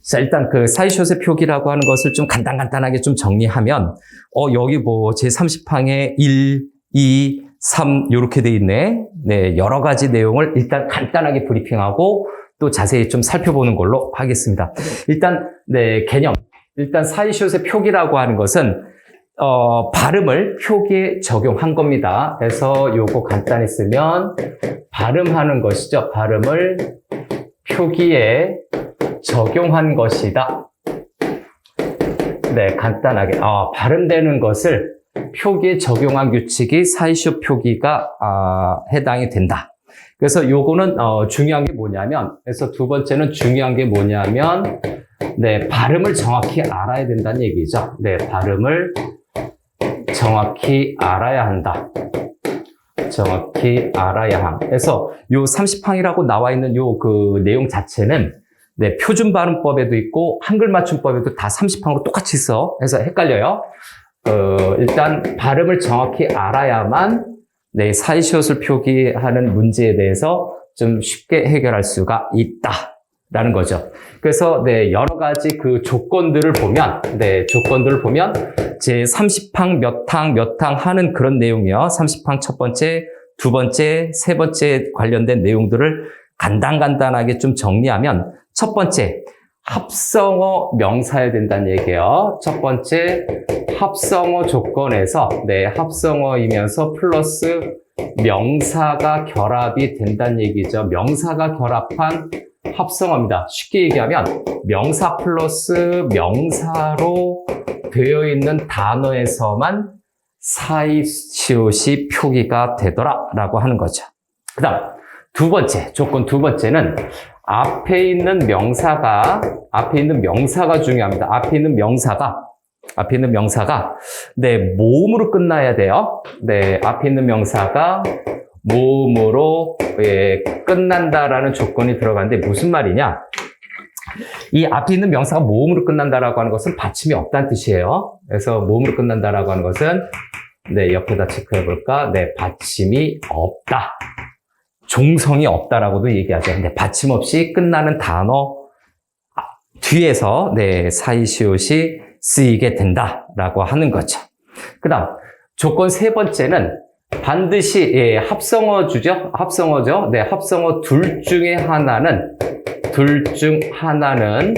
자, 일단 그 사이시옷의 표기라고 하는 것을 좀 간단하게 좀 정리하면, 여기 뭐 제30항에 1, 2, 3 이렇게 돼 있네. 네, 여러 가지 내용을 일단 간단하게 브리핑하고 또 자세히 좀 살펴보는 걸로 하겠습니다. 일단, 네, 개념. 일단 사이시옷의 표기라고 하는 것은 발음을 표기에 적용한 겁니다. 그래서 요거 간단히 쓰면 발음하는 것이죠. 발음을 표기에 적용한 것이다. 네, 간단하게 발음되는 것을 표기에 적용한 규칙이 사이시옷 표기가 해당이 된다. 그래서 요거는 중요한 게 뭐냐면, 그래서 두 번째는 중요한 게 뭐냐면, 네, 발음을 정확히 알아야 된다는 얘기죠. 네, 발음을 정확히 알아야 한다. 정확히 알아야 함. 그래서 요 30항이라고 나와 있는 요 그 내용 자체는 네, 표준 발음법에도 있고 한글 맞춤법에도 다 30항으로 똑같이 써. 그래서 헷갈려요. 일단 발음을 정확히 알아야만 네, 사이시옷을 표기하는 문제에 대해서 좀 쉽게 해결할 수가 있다라는 거죠. 그래서 네, 여러 가지 그 조건들을 보면 제 30항 몇 항 하는 그런 내용이요. 30항 첫 번째, 두 번째, 세 번째 관련된 내용들을 간단하게 좀 정리하면 첫 번째, 합성어 명사여야 된다는 얘기예요. 첫 번째, 합성어 조건에서 네, 합성어이면서 플러스 명사가 결합이 된다는 얘기죠. 명사가 결합한 합성어입니다. 쉽게 얘기하면 명사 플러스 명사로 되어 있는 단어에서만 사이시옷이 표기가 되더라라고 하는 거죠. 그 다음 두 번째, 조건 두 번째는 앞에 있는 명사가 중요합니다. 앞에 있는 명사가 네, 모음으로 끝나야 돼요. 네, 앞에 있는 명사가 모음으로 끝난다라는 조건이 들어가는데 무슨 말이냐? 이 앞에 있는 명사가 모음으로 끝난다라고 하는 것은 받침이 없다는 뜻이에요. 그래서 모음으로 끝난다라고 하는 것은 네, 옆에다 체크해 볼까? 네, 받침이 없다. 종성이 없다라고도 얘기하죠. 근데 받침 없이 끝나는 단어 뒤에서 네, 사이시옷이 쓰이게 된다라고 하는 거죠. 그다음 조건 세 번째는 반드시 합성어죠. 네, 합성어 둘 중 하나는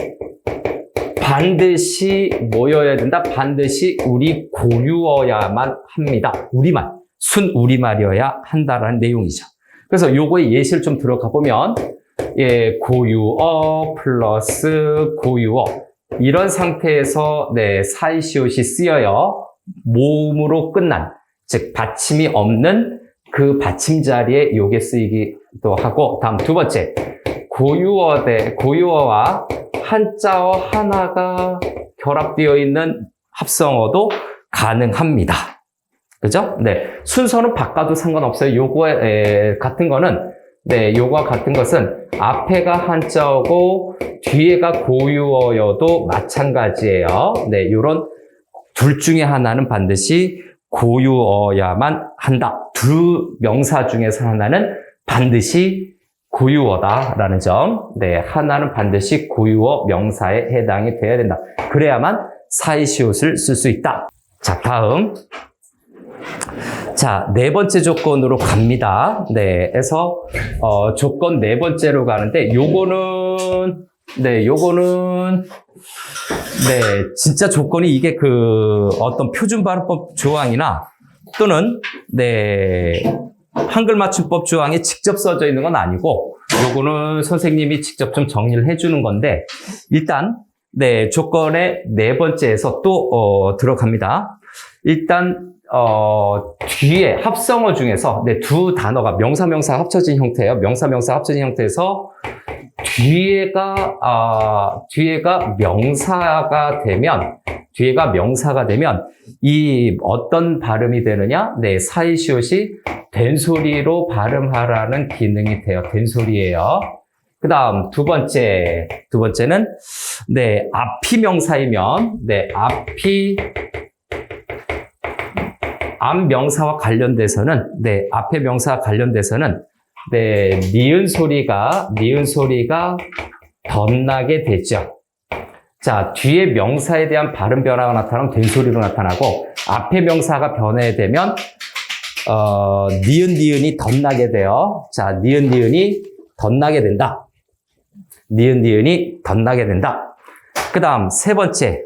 반드시 뭐여야 된다? 반드시 우리 고유어야만 합니다. 우리말, 순 우리말이어야 한다라는 내용이죠. 그래서 요거의 예시를 좀 들어가 보면 고유어 플러스 고유어 이런 상태에서 네, 사이시옷이 쓰여요. 모음으로 끝난, 즉 받침이 없는 그 받침 자리에 요게 쓰이기도 하고, 다음 두 번째, 고유어와 한자어 하나가 결합되어 있는 합성어도 가능합니다. 그죠? 네. 순서는 바꿔도 상관없어요. 요거에 같은 거는, 네, 요거와 같은 것은 앞에가 한자어고 뒤에가 고유어여도 마찬가지예요. 네, 요런 둘 중에 하나는 반드시 고유어야만 한다. 두 명사 중에서 하나는 반드시 고유어다라는 점. 네, 하나는 반드시 고유어 명사에 해당이 돼야 된다. 그래야만 사이시옷을 쓸 수 있다. 자, 다음. 자, 네 번째 조건으로 갑니다. 네, 그래서 조건 네 번째로 가는데 요거는 진짜 조건이 이게 어떤 표준 발음법 조항이나 또는 한글 맞춤법 조항에 직접 써져 있는 건 아니고 요거는 선생님이 직접 좀 정리를 해주는 건데 일단 조건의 네 번째에서 또 들어갑니다. 일단 뒤에 합성어 중에서 두 단어가 명사 합쳐진 형태예요. 명사 합쳐진 형태에서 뒤에가 명사가 되면 이 어떤 발음이 되느냐? 네, 사이시옷이 된소리로 발음하라는 기능이 돼요. 된소리예요. 그 다음 두 번째는 앞이 명사이면 앞 명사와 관련돼서는 앞에 명사와 관련돼서는 니은 소리가 덧나게 되죠. 자, 뒤에 명사에 대한 발음 변화가 나타나면 된소리로 나타나고, 앞에 명사가 변해되면, 니은이 덧나게 돼요. 자, 니은이 덧나게 된다. 니은이 덧나게 된다. 그 다음, 세 번째.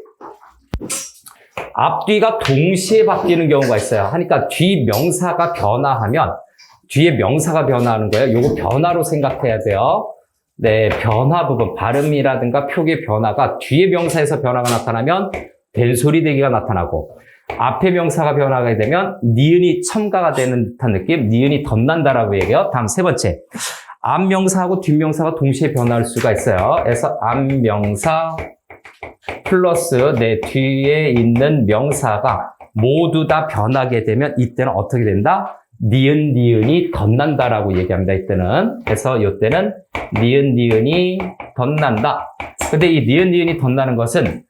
앞뒤가 동시에 바뀌는 경우가 있어요. 그러니까 뒤 명사가 변화하면, 뒤에 명사가 변화하는 거예요. 요거 변화로 생각해야 돼요. 네, 변화 부분, 발음이라든가 표기의 변화가 뒤에 명사에서 변화가 나타나면 된소리 되기가 나타나고, 앞에 명사가 변화가 되면 니은이 첨가가 되는 듯한 느낌, 니은이 덧난다라고 얘기해요. 다음 세 번째. 앞명사하고 뒷명사가 동시에 변화할 수가 있어요. 그래서 앞명사 플러스 내 뒤에 있는 명사가 모두 다 변하게 되면 이때는 어떻게 된다? 니은이 덧난다라고 얘기합니다. 이때는. 그래서 이때는 니은이 덧난다. 근데 이 니은이 덧나는 것은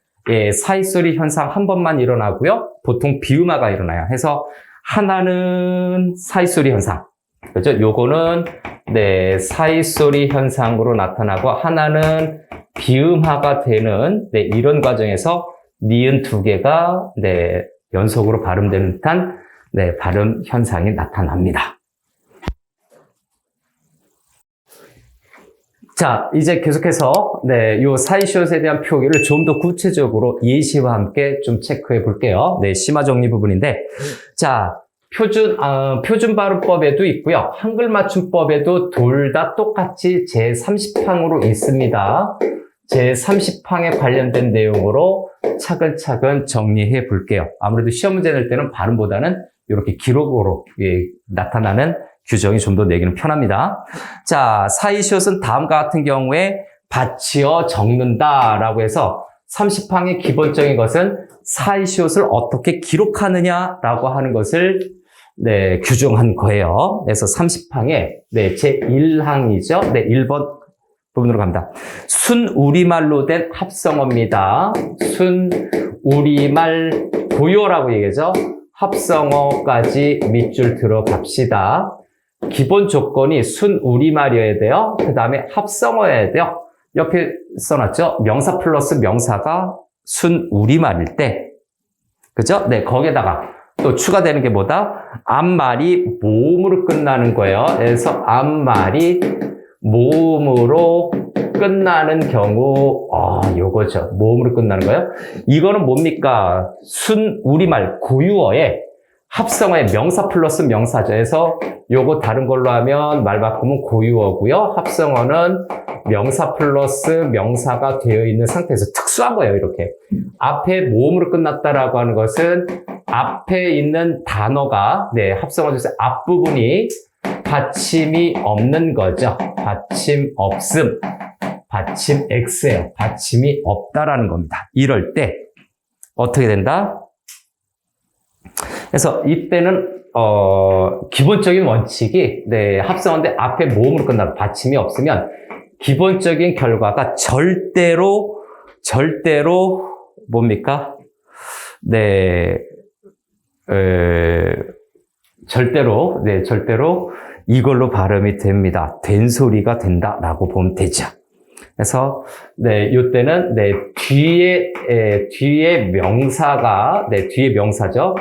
사이소리 현상 한 번만 일어나고요. 보통 비음화가 일어나요. 해서 하나는 사이소리 현상. 그죠? 요거는 사이소리 현상으로 나타나고 하나는 비음화가 되는 이런 과정에서 니은 두 개가 연속으로 발음되는 듯한 발음 현상이 나타납니다. 자, 이제 계속해서 요 사이시옷에 대한 표기를 좀 더 구체적으로 예시와 함께 좀 체크해 볼게요. 심화 정리 부분인데, 자, 표준 발음법에도 있고요. 한글 맞춤법에도 둘 다 똑같이 제30항으로 있습니다. 제30항에 관련된 내용으로 차근차근 정리해 볼게요. 아무래도 시험 문제 낼 때는 발음보다는 이렇게 기록으로 나타나는 규정이 좀 더 내기는 편합니다. 자, 사이시옷은 다음과 같은 경우에 받치어 적는다라고 해서 30항의 기본적인 것은 사이시옷을 어떻게 기록하느냐라고 하는 것을 규정한 거예요. 그래서 30항에 제1항이죠. 1번 부분으로 갑니다. 순우리말로 된 합성어입니다. 순우리말 고유어라고 얘기하죠. 합성어까지 밑줄 들어갑시다. 기본 조건이 순우리말이어야 돼요. 그 다음에 합성어여야 돼요. 옆에 써놨죠. 명사 플러스 명사가 순우리말일 때, 그죠? 거기에다가 또 추가되는 게 뭐다? 앞말이 모음으로 끝나는 거예요. 그래서 앞말이 모음으로 끝나는 경우, 요거죠. 모음으로 끝나는 거예요. 이거는 뭡니까? 순우리말 고유어에 합성어의 명사 플러스 명사죠. 그래서 요거 다른 걸로 하면 말 바꾸면 고유어고요. 합성어는 명사 플러스 명사가 되어 있는 상태에서 특수한 거예요. 이렇게. 앞에 모음으로 끝났다라고 하는 것은 앞에 있는 단어가, 합성어 중에서 앞부분이 받침이 없는 거죠. 받침 없음. 받침 X예요. 받침이 없다라는 겁니다. 이럴 때 어떻게 된다? 그래서 이때는 기본적인 원칙이 합성어인데 앞에 모음으로 끝나고 받침이 없으면 기본적인 결과가 절대로 뭡니까? 절대로 이걸로 발음이 됩니다. 된소리가 된다라고 보면 되죠. 그래서 요때는 뒤에 명사가 뒤에 명사죠.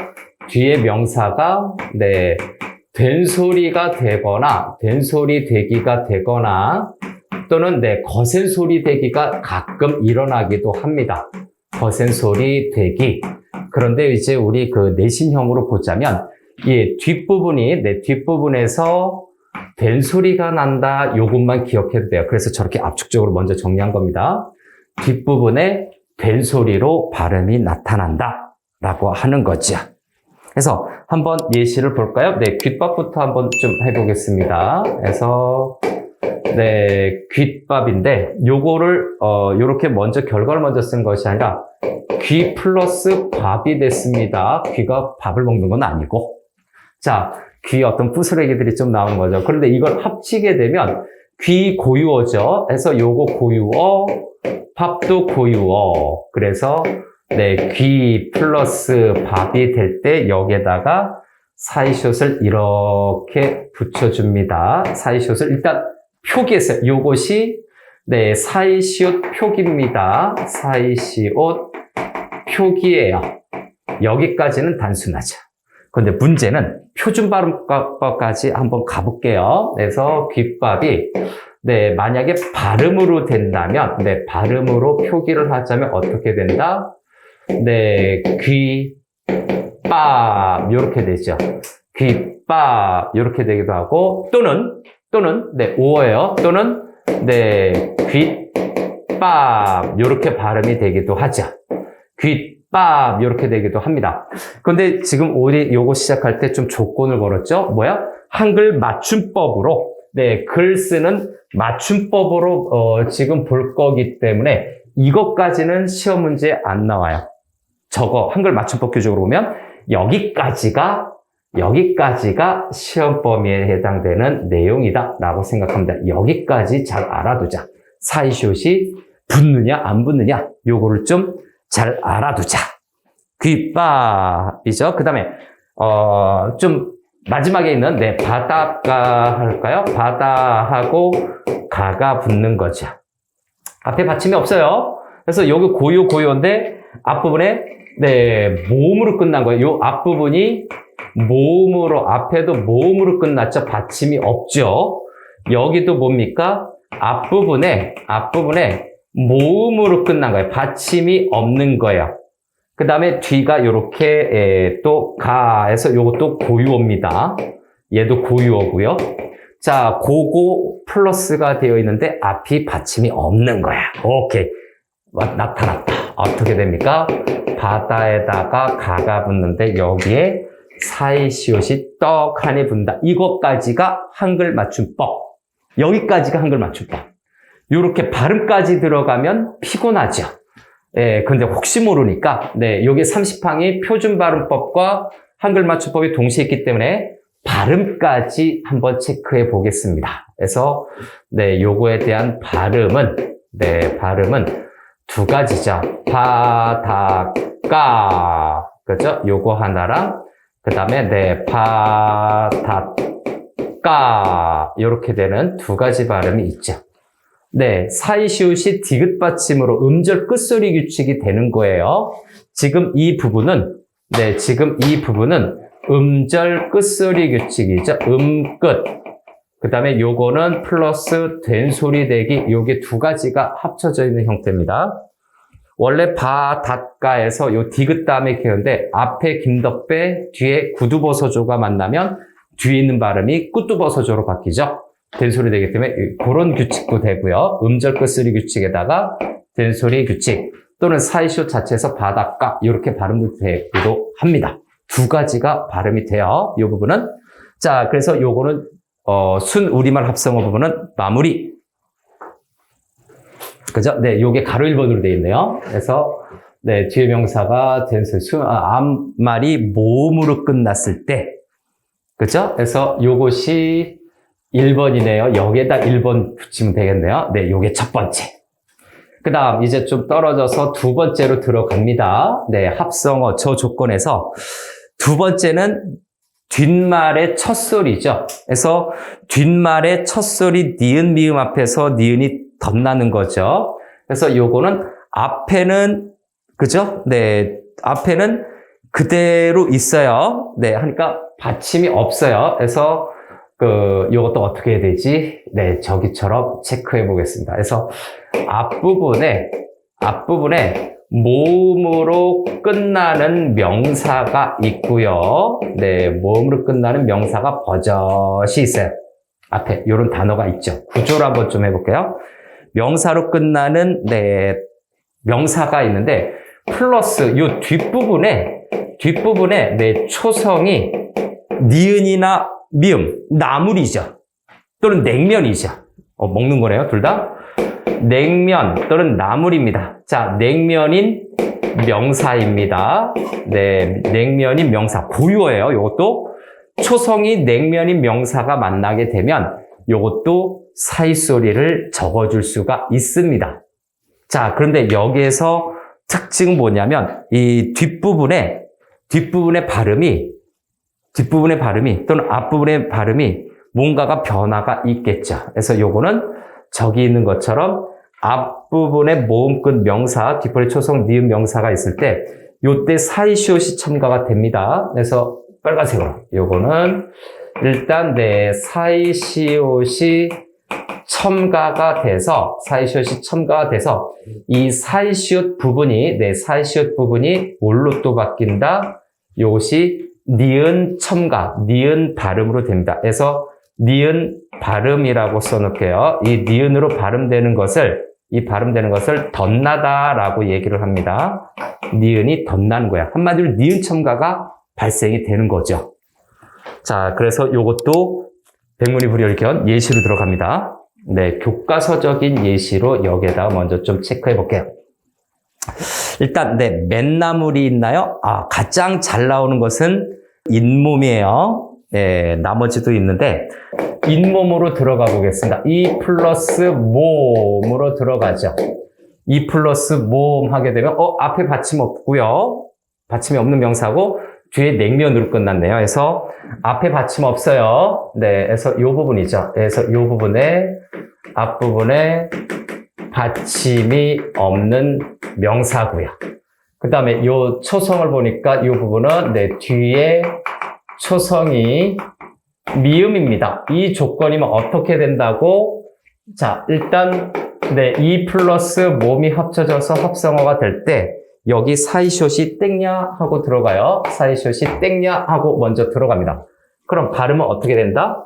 뒤에 명사가 된소리가 되거나 된소리 되기가 되거나 또는 거센 소리 되기가 가끔 일어나기도 합니다. 거센 소리 되기. 그런데 이제 우리 그 내신형으로 보자면 뒷부분이 뒷부분에서 된소리가 난다. 요것만 기억해도 돼요. 그래서 저렇게 압축적으로 먼저 정리한 겁니다. 뒷부분에 된소리로 발음이 나타난다 라고 하는 거죠. 그래서 한번 예시를 볼까요? 귓밥부터 한번 좀 해보겠습니다. 그래서 귓밥인데 요거를 요렇게 먼저 결과를 먼저 쓴 것이 아니라 귀 플러스 밥이 됐습니다. 귀가 밥을 먹는 건 아니고, 자, 귀 어떤 부스레기들이 좀 나오는 거죠. 그런데 이걸 합치게 되면 귀 고유어죠. 그래서 요거 고유어, 밥도 고유어. 그래서 귀 플러스 밥이 될 때 여기에다가 사이숏을 이렇게 붙여줍니다. 사이숏을 일단 표기했어요. 요것이 네, 사이시옷 표기입니다. 사이시옷 표기예요. 여기까지는 단순하죠. 그런데 문제는 표준 발음법까지 한번 가볼게요. 그래서 귓밥이 네, 만약에 발음으로 된다면, 네, 발음으로 표기를 하자면 어떻게 된다? 네, 귓밥 이렇게 되죠. 귓밥 이렇게 되기도 하고 또는 네, 오어예요. 또는 네, 귓밥 이렇게 발음이 되기도 하죠. 귓밥 이렇게 되기도 합니다. 그런데 지금 우리 요거 시작할 때 좀 조건을 걸었죠. 뭐야? 한글 맞춤법으로 네, 글 쓰는 맞춤법으로 지금 볼 거기 때문에 이것까지는 시험 문제에 안 나와요. 저거 한글 맞춤법 규칙으로 보면 여기까지가 시험 범위에 해당되는 내용이다라고 생각합니다. 여기까지 잘 알아두자. 사이시옷이 붙느냐 안 붙느냐 요거를 좀 잘 알아두자. 귓밥이죠. 그 다음에 좀 마지막에 있는 네, 바다가 할까요? 바다하고 가가 붙는 거죠. 앞에 받침이 없어요. 그래서 여기 고요인데 앞부분에 네, 모음으로 끝난 거예요. 요 앞부분이 모음으로 앞에도 모음으로 끝났죠. 받침이 없죠. 여기도 뭡니까? 앞부분에 모음으로 끝난 거예요. 받침이 없는 거예요. 그 다음에 뒤가 이렇게 또 가에서 요것도 고유어입니다. 얘도 고유어고요. 자, 고고 플러스가 되어 있는데 앞이 받침이 없는 거야. 오케이. 나타났다. 어떻게 됩니까? 바다에다가 가가 붙는데 여기에 사이시옷이 떡하니 붙는다. 이것까지가 한글 맞춤법. 여기까지가 한글 맞춤법. 요렇게 발음까지 들어가면 피곤하죠. 예, 근데 혹시 모르니까, 네, 요게 30항이 표준 발음법과 한글 맞춤법이 동시에 있기 때문에 발음까지 한번 체크해 보겠습니다. 그래서, 네, 요거에 대한 발음은 두 가지죠. 바닷가. 그죠? 요거 하나랑, 그 다음에, 네, 바닷가. 요렇게 되는 두 가지 발음이 있죠. 네, 사이시옷이 디귿 받침으로 음절 끝소리 규칙이 되는 거예요. 지금 이 부분은 음절 끝소리 규칙이죠. 끝. 그 다음에 요거는 플러스 된 소리 대기, 요게 두 가지가 합쳐져 있는 형태입니다. 원래 바닷가에서 요 디귿 다음에 기는데 앞에 김덕배, 뒤에 구두버서조가 만나면 뒤에 있는 발음이 꾸두버서조로 바뀌죠. 된소리 되기 때문에 그런 규칙도 되고요. 음절 끝소리 규칙에다가 된소리 규칙 또는 사이시옷 자체에서 바닷가 이렇게 발음도 되기도 합니다. 두 가지가 발음이 돼요. 이 부분은. 자, 그래서 요거는 순 우리말 합성어 부분은 마무리. 그죠? 네, 요게 가로 1번으로 되어 있네요. 그래서 네, 뒤에 명사가 된소리 앞말이 모음으로 끝났을 때 그죠? 그래서 요것이 1번이네요. 여기에다 1번 붙이면 되겠네요. 네, 요게 첫 번째. 그 다음, 이제 좀 떨어져서 두 번째로 들어갑니다. 네, 합성어 저 조건에서 두 번째는 뒷말의 첫 소리죠. 그래서 뒷말의 첫 소리 니은, 미음 앞에서 니은이 덧나는 거죠. 그래서 요거는 앞에는, 그죠? 네, 앞에는 그대로 있어요. 네, 하니까 받침이 없어요. 그래서 요것도 어떻게 해야 되지? 네, 저기처럼 체크해 보겠습니다. 그래서 앞부분에 모음으로 끝나는 명사가 있고요. 네, 모음으로 끝나는 명사가 버젓이 있어요. 앞에 요런 단어가 있죠. 구조를 한번 좀 해볼게요. 명사로 끝나는 네, 명사가 있는데 플러스 요 뒷부분에 네, 초성이 니은이나 미음, 나물이죠. 또는 냉면이죠. 먹는 거네요, 둘 다. 냉면 또는 나물입니다. 자, 냉면인 명사입니다. 네, 냉면인 명사. 고유어예요, 요것도. 초성이 냉면인 명사가 만나게 되면 요것도 사이소리를 적어줄 수가 있습니다. 자, 그런데 여기에서 특징은 뭐냐면 이 뒷부분의 발음이 또는 앞부분의 발음이 뭔가가 변화가 있겠죠. 그래서 요거는 저기 있는 것처럼 앞부분에 모음 끝 명사, 뒷부분에 초성, 니은 명사가 있을 때 요때 사이시옷이 첨가가 됩니다. 그래서 빨간색으로 요거는 일단 사이시옷이 첨가가 돼서 이 사이시옷 부분이 사이시옷 부분이 뭘로 또 바뀐다? 요것이 니은 첨가, 니은 발음으로 됩니다. 그래서 니은 발음이라고 써놓을게요. 이 니은으로 발음되는 것을 덧나다라고 얘기를 합니다. 니은이 덧나는 거야. 한마디로 니은 첨가가 발생이 되는 거죠. 자, 그래서 요것도 백문이 불여일견 예시로 들어갑니다. 네, 교과서적인 예시로 여기에다 먼저 좀 체크해 볼게요. 일단, 맨나물이 있나요? 가장 잘 나오는 것은 잇몸이에요. 네, 나머지도 있는데, 잇몸으로 들어가 보겠습니다. 이 플러스 몸으로 들어가죠. 이 플러스 몸 하게 되면, 앞에 받침 없고요. 받침이 없는 명사고, 뒤에 냉면으로 끝났네요. 그래서, 앞에 받침 없어요. 네, 그래서 요 부분이죠. 그래서 요 부분에, 앞부분에 받침이 없는 명사고요. 그 다음에 요 초성을 보니까 이 부분은 뒤에 초성이 미음입니다. 이 조건이면 어떻게 된다고? 자, 일단 이 플러스 몸이 합쳐져서 합성어가 될 때 여기 사이시옷이 땡냐 하고 들어가요. 사이시옷이 땡냐 하고 먼저 들어갑니다. 그럼 발음은 어떻게 된다?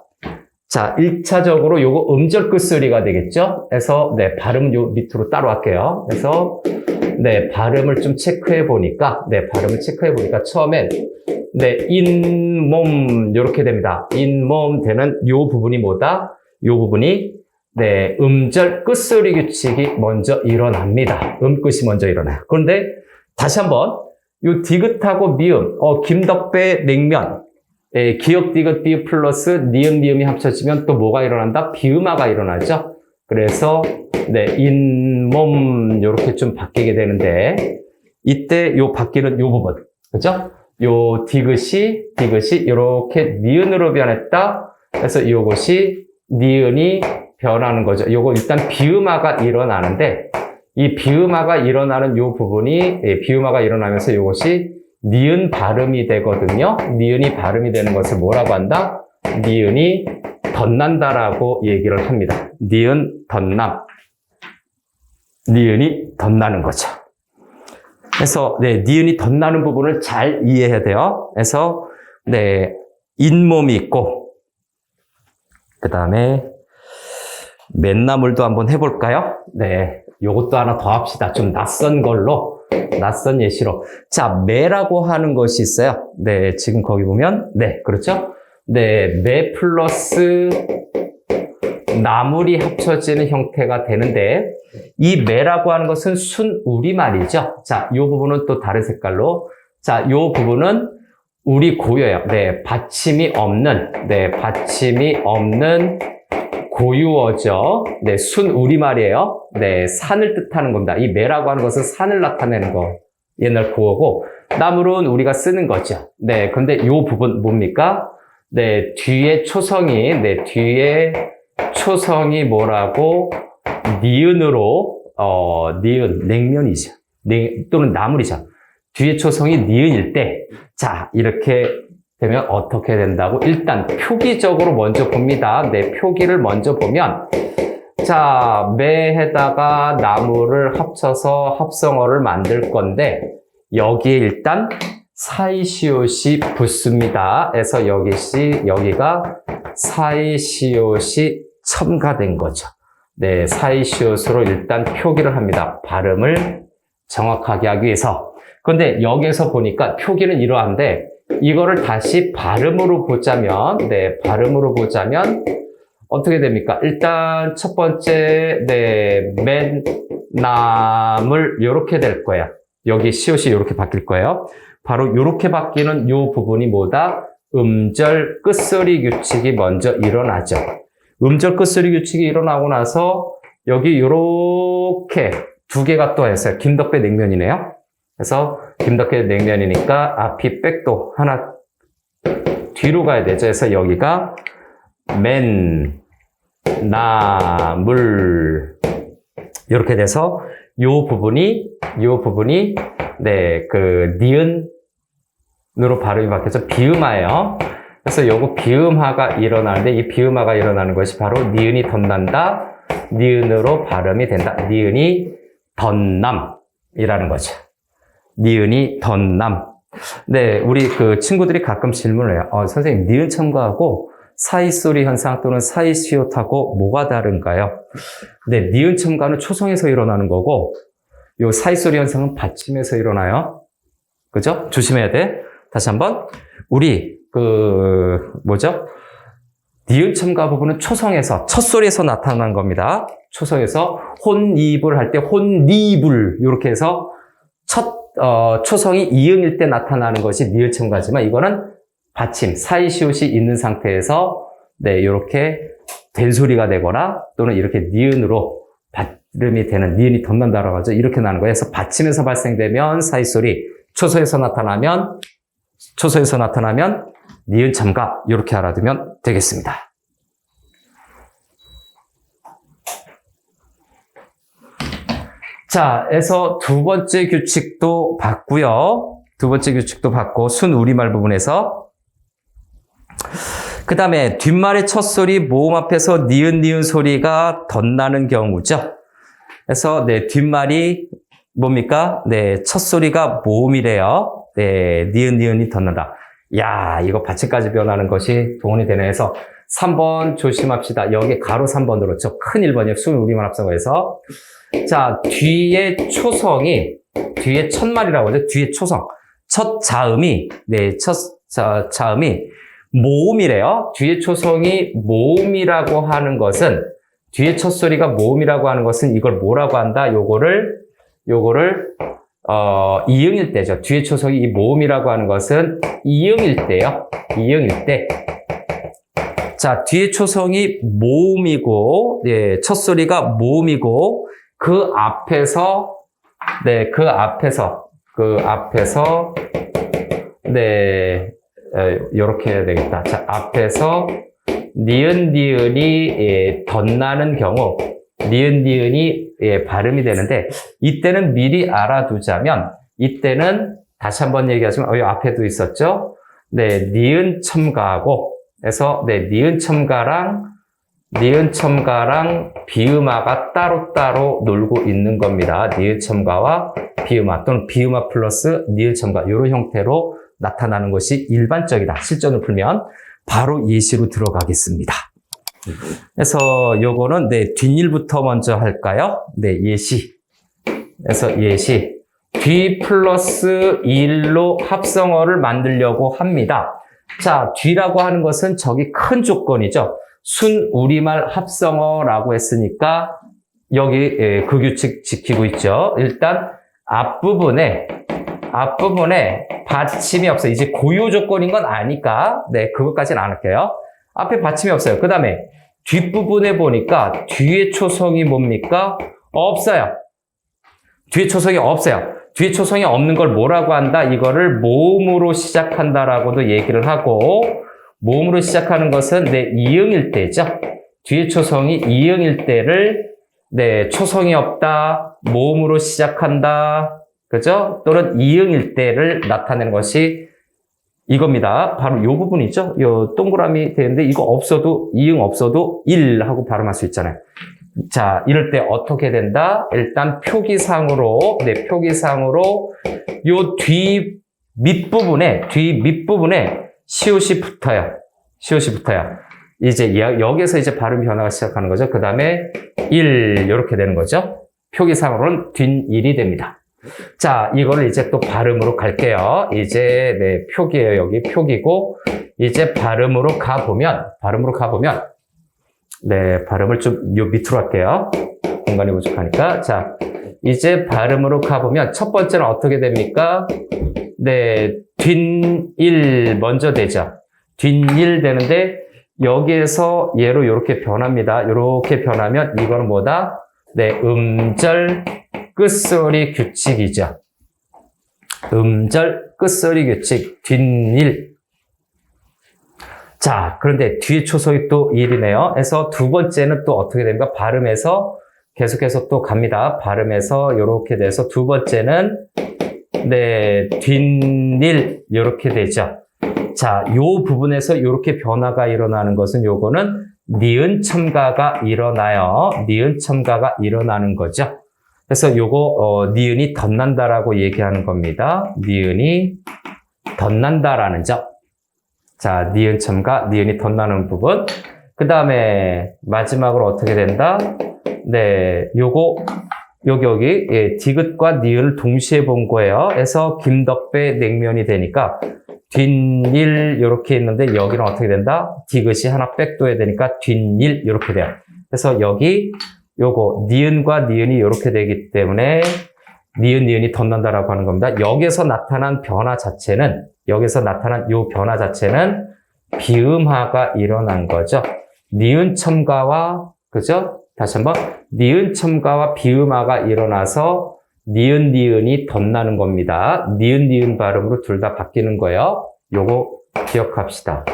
자, 1차적으로 요거 음절 끝소리가 되겠죠? 그래서 발음은 요 밑으로 따로 할게요. 그래서 발음을 좀 체크해 보니까 처음엔 잇몸 요렇게 됩니다. 잇몸 되는 요 부분이 뭐다? 요 부분이 음절 끝소리 규칙이 먼저 일어납니다. 음끝이 먼저 일어나요. 그런데 다시 한번 요 디귿하고 미음, 김덕배 냉면, 기역 디귿 비읍 플러스 니은 미음이 합쳐지면 또 뭐가 일어난다? 비음화가 일어나죠. 그래서 잇몸 요렇게 좀 바뀌게 되는데 이때 요 바뀌는 요 부분, 그죠? 요 디귿이 요렇게 니은으로 변했다. 그래서 요것이 니은이 변하는 거죠. 요거 일단 비음화가 일어나는데 이 비음화가 일어나는 요 부분이 비음화가 일어나면서 요것이 니은 발음이 되거든요. 니은이 발음이 되는 것을 뭐라고 한다? 니은이 덧난다라고 얘기를 합니다. 니은 덧남. 니은이 덧나는 거죠. 그래서 니은이 덧나는 부분을 잘 이해해야 돼요. 그래서 잇몸이 있고 그 다음에 맨나물도 한번 해볼까요? 요것도 하나 더 합시다. 좀 낯선 걸로, 낯선 예시로. 자, 매라고 하는 것이 있어요. 지금 거기 보면, 그렇죠? 매 플러스 나물이 합쳐지는 형태가 되는데, 이 매라고 하는 것은 순우리말이죠. 자, 요 부분은 또 다른 색깔로. 자, 요 부분은 우리 고유예요. 받침이 없는 고유어죠. 순우리말이에요. 산을 뜻하는 겁니다. 이 매라고 하는 것은 산을 나타내는 거. 옛날 구어고, 나물은 우리가 쓰는 거죠. 근데 요 부분 뭡니까? 뒤에 초성이 뭐라고? 니은으로, 니은, 냉면이죠. 또는 나물이죠. 뒤에 초성이 니은일 때, 자, 이렇게 되면 어떻게 된다고? 일단 표기적으로 먼저 봅니다. 표기를 먼저 보면 자, 매에다가 나무를 합쳐서 합성어를 만들 건데 여기에 일단 사이시옷이 붙습니다. 그래서 여기가 사이시옷이 첨가된 거죠. 사이시옷으로 일단 표기를 합니다. 발음을 정확하게 하기 위해서. 그런데 여기에서 보니까 표기는 이러한데 이거를 다시 발음으로 보자면, 어떻게 됩니까? 일단, 첫 번째, 맨나물, 요렇게 될 거예요. 여기 시옷이 요렇게 바뀔 거예요. 바로 요렇게 바뀌는 요 부분이 뭐다? 음절 끝소리 규칙이 먼저 일어나죠. 음절 끝소리 규칙이 일어나고 나서, 여기 요렇게 두 개가 또 했어요. 김덕배 냉면이네요. 그래서 김덕배 냉면이니까 앞이 백도 하나 뒤로 가야 되죠. 그래서 여기가 맨나물 이렇게 돼서 요 부분이 네, 그 니은으로 발음이 바뀌어서 비음화예요. 그래서 요거 비음화가 일어나는데 이 비음화가 일어나는 것이 바로 니은이 덧난다. 니은으로 발음이 된다. 니은이 덧남이라는 거죠. 니은이 덧남. 네, 우리 그 친구들이 가끔 질문을 해요. 선생님, 니은 첨가하고 사이소리 현상 또는 사이시옷하고 뭐가 다른가요? 네, 니은 첨가는 초성에서 일어나는 거고, 요 사이소리 현상은 받침에서 일어나요. 그죠? 조심해야 돼. 다시 한번. 우리, 니은 첨가 부분은 초성에서, 첫 소리에서 나타난 겁니다. 초성에서 혼입을 할 때 혼니불, 이렇게 해서 초성이 이응일 때 나타나는 것이 니은 첨가지만 이거는 받침, 사이시옷이 있는 상태에서 네, 이렇게 된소리가 되거나 또는 이렇게 니은으로 발음이 되는 니은이 덧난다라고 하죠. 이렇게 나는 거예요. 그래서 받침에서 발생되면 사이소리, 초소에서 나타나면 니은 첨가 이렇게 알아두면 되겠습니다. 자, 그래서 두 번째 규칙도 봤고요. 두 번째 규칙도 봤고 순 우리말 부분에서 그 다음에 뒷말의 첫 소리 모음 앞에서 니은 소리가 덧나는 경우죠. 그래서 네, 뒷말이 뭡니까? 네, 첫 소리가 모음이래요. 네, 니은이 덧난다. 야, 이거 받침까지 변하는 것이 동원이 되네 해서 3번 조심합시다. 여기 가로 3번 들었죠. 큰 1번이요. 순 우리말 합성어에서. 자, 뒤에 초성이, 뒤에 첫말이라고 하죠. 뒤에 초성. 첫 자음이, 네, 자음이 모음이래요. 뒤에 초성이 모음이라고 하는 것은, 뒤에 첫 소리가 모음이라고 하는 것은 이걸 뭐라고 한다? 요거를, 이응일 때죠. 뒤에 초성이 이 모음이라고 하는 것은 이응일 때요. 이응일 때. 자, 뒤에 초성이 모음이고, 예, 첫 소리가 모음이고, 그 앞에서, 네, 요렇게 해야 되겠다. 자, 앞에서 니은이 예, 덧나는 경우, 니은이 예, 발음이 되는데, 이때는 미리 알아두자면, 이때는 다시 한번 얘기하지만, 여기 앞에도 있었죠? 네, 니은 첨가하고, 그래서, 네, 니은 첨가랑 비음화가 따로따로 놀고 있는 겁니다. 니은 첨가와 비음화 또는 비음화 플러스 니은 첨가 이런 형태로 나타나는 것이 일반적이다. 실전을 풀면 바로 예시로 들어가겠습니다. 그래서 요거는 네, 뒷일부터 먼저 할까요? 네, 예시. 그래서 예시. 뒤 플러스 일로 합성어를 만들려고 합니다. 자, 뒤라고 하는 것은 저기 큰 조건이죠. 순 우리말 합성어라고 했으니까 여기 그 규칙 지키고 있죠. 일단 앞부분에 받침이 없어요. 이제 고유 조건인 건 아니까 네, 그것까지는 안 할게요. 앞에 받침이 없어요. 그 다음에 뒷부분에 보니까 뒤에 초성이 뭡니까? 없어요. 뒤에 초성이 없어요. 뒤에 초성이 없는 걸 뭐라고 한다? 이거를 모음으로 시작한다라고도 얘기를 하고, 모음으로 시작하는 것은 네, 이응일 때죠. 뒤에 초성이 이응일 때를 네, 초성이 없다, 모음으로 시작한다, 그죠? 또는 이응일 때를 나타내는 것이 이겁니다. 바로 이 부분이죠. 요 동그라미 되는데 이거 없어도, 이응 없어도 1 하고 발음할 수 있잖아요. 자, 이럴 때 어떻게 된다? 일단 표기상으로 요 뒤 밑부분에 시옷이 붙어요. 이제 여기서 이제 발음 변화가 시작하는 거죠. 그 다음에 1 이렇게 되는 거죠. 표기상으로는 뒷일이 됩니다. 자, 이거를 이제 또 발음으로 갈게요. 이제 네, 표기예요. 여기 표기고 이제 발음으로 가보면 네, 발음을 좀 요 밑으로 할게요. 공간이 부족하니까. 자, 이제 발음으로 가보면 첫 번째는 어떻게 됩니까? 네, 뒷일 먼저 되죠. 뒷일 되는데 여기에서 얘로 이렇게 변합니다. 이렇게 변하면 이거는 뭐다? 네, 음절 끝소리 규칙이죠. 음절 끝소리 규칙 뒷일. 자, 그런데 뒤에 초성이 또 1이네요. 그래서 두 번째는 또 어떻게 됩니까? 발음에서 계속해서 또 갑니다. 발음에서 이렇게 돼서 두 번째는 네, 뒷일 이렇게 되죠. 자, 요 부분에서 이렇게 변화가 일어나는 것은 요거는 니은 첨가가 일어나요. 니은 첨가가 일어나는 거죠. 그래서 요거 니은이 덧난다라고 얘기하는 겁니다. 니은이 덧난다라는 점. 자, 니은 첨가, 니은이 덧나는 부분. 그 다음에 마지막으로 어떻게 된다? 네, 요거 여기 예, 디귿과 니은을 동시에 본 거예요. 그래서 김덕배 냉면이 되니까 뒷일 이렇게 있는데 여기는 어떻게 된다? 디귿이 하나 백도해야 되니까 뒷일 이렇게 돼요. 그래서 여기 요거 니은과 니은이 이렇게 되기 때문에 니은이 덧난다라고 하는 겁니다. 여기서 나타난 변화 자체는 요 변화 자체는 비음화가 일어난 거죠. 니은 첨가와 그죠? 다시 한번 니은 첨가와 비음화가 일어나서 니은이 덧나는 겁니다. 니은 발음으로 둘 다 바뀌는 거예요. 요거 기억합시다.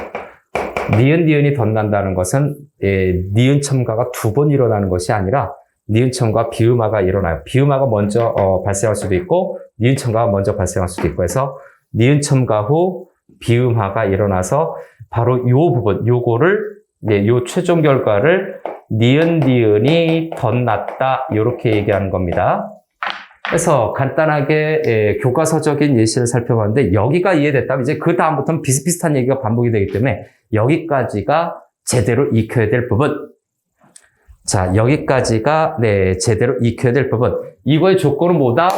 니은이 덧난다는 것은 니은 첨가가 두 번 일어나는 것이 아니라 니은 첨가와 비음화가 일어나요. 비음화가 먼저 발생할 수도 있고 니은 첨가가 먼저 발생할 수도 있고 해서 니은 첨가 후 비음화가 일어나서 바로 요 부분, 요거를 요 최종 결과를 니은이 덧났다 이렇게 얘기하는 겁니다. 그래서 간단하게 교과서적인 예시를 살펴봤는데 여기가 이해됐다면 이제 그 다음부터는 비슷비슷한 얘기가 반복이 되기 때문에 여기까지가 제대로 익혀야 될 부분. 자, 여기까지가 제대로 익혀야 될 부분. 이거의 조건은 뭐다?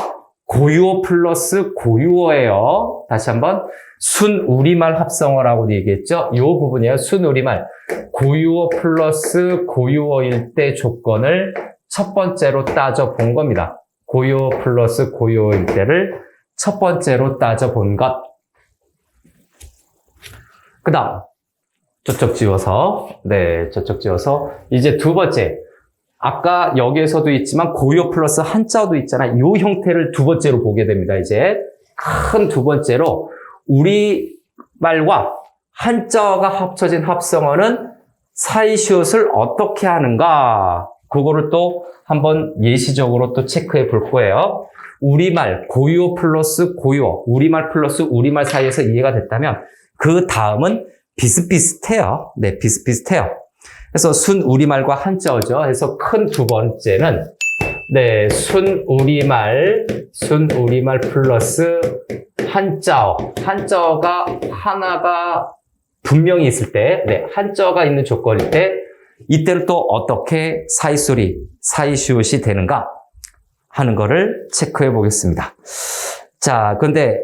고유어 플러스 고유어예요. 다시 한번 순우리말 합성어라고 얘기했죠. 이 부분이에요. 순우리말. 고유어 플러스 고유어일 때 조건을 첫 번째로 따져본 겁니다. 고유어 플러스 고유어일 때를 첫 번째로 따져본 것. 그 다음 저쪽 지워서 이제 두 번째. 아까 여기에서도 있지만 고유어 플러스 한자어도 있잖아요. 이 형태를 두 번째로 보게 됩니다. 이제 큰 두 번째로 우리말과 한자어가 합쳐진 합성어는 사이시옷을 어떻게 하는가? 그거를 또 한번 예시적으로 또 체크해 볼 거예요. 우리말, 고유어 플러스 고유어, 우리말 플러스 우리말 사이에서 이해가 됐다면 그 다음은 비슷비슷해요. 네, 비슷비슷해요. 그래서 순우리말과 한자어죠. 그래서 큰 두 번째는 순우리말 플러스 한자어. 한자어가 하나가 분명히 있을 때, 한자어가 있는 조건일 때, 이때를 또 어떻게 사이시옷이 되는가 하는 거를 체크해 보겠습니다. 자, 근데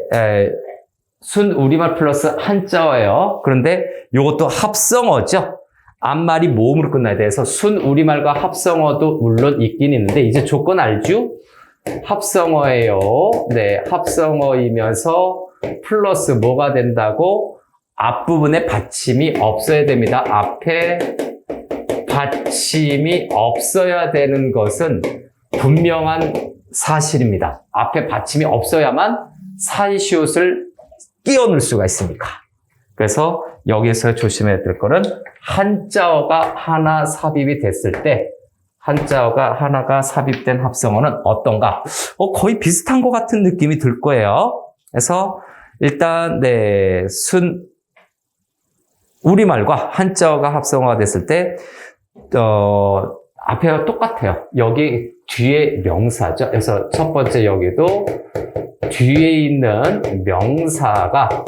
순우리말 플러스 한자어예요. 그런데 이것도 합성어죠. 앞말이 모음으로 끝나야 돼서 순우리말과 합성어도 물론 있긴 있는데 이제 조건 알죠? 합성어예요. 네, 합성어이면서 플러스 뭐가 된다고? 앞부분에 받침이 없어야 됩니다. 앞에 받침이 없어야 되는 것은 분명한 사실입니다. 앞에 받침이 없어야만 사이시옷을 끼워 넣을 수가 있습니다. 그래서 여기서 조심해야 될 거는 한자어가 하나 삽입이 됐을 때 한자어가 하나가 삽입된 합성어는 어떤가? 거의 비슷한 것 같은 느낌이 들 거예요. 그래서 일단 우리말과 한자어가 합성어가 됐을 때 앞에가 똑같아요. 여기 뒤에 명사죠. 그래서 첫 번째 여기도 뒤에 있는 명사가